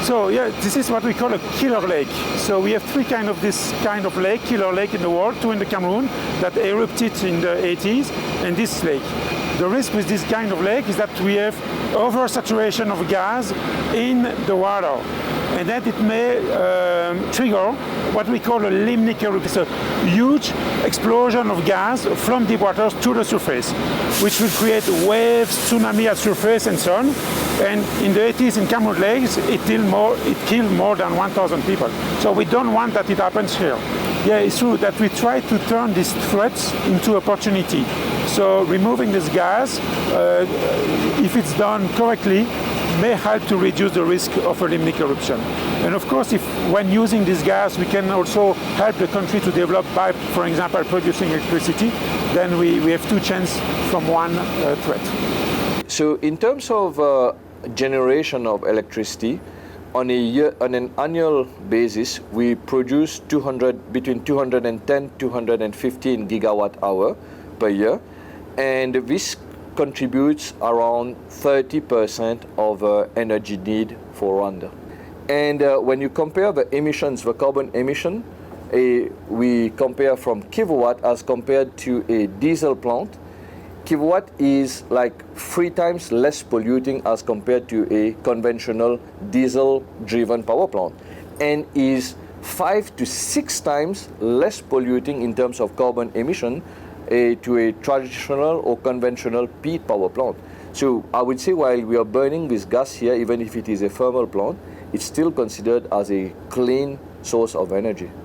So yeah, this is what we call a killer lake. So we have three kind of this kind of lake, killer lake in the world, two in the Cameroon that erupted in the 80s, and this lake. The risk with this kind of lake is that we have oversaturation of gas in the water, and that it may trigger what we call a limnic eruption. It's a huge explosion of gas from deep waters to the surface, which will create waves, tsunami at surface, and so on. And in the 80s in Cameroon lakes, it killed more than 1,000 people. So we don't want that it happens here. Yeah, it's true that we try to turn these threats into opportunity. So removing this gas, if it's done correctly, may help to reduce the risk of a limnic eruption. And of course, if when using this gas, we can also help the country to develop by, for example, producing electricity, then we have two chances from one threat. So in terms of generation of electricity, on an annual basis, we produce between 210 to 215 gigawatt hour per year, and this contributes around 30% of energy need for Rwanda. And when you compare the emissions, the carbon emission, we compare from kilowatt as compared to a diesel plant. Kilowatt is like 3 times less polluting as compared to a conventional diesel-driven power plant, and is 5 to 6 times less polluting in terms of carbon emission to a traditional or conventional peat power plant. So I would say while we are burning this gas here, even if it is a thermal plant, it's still considered as a clean source of energy.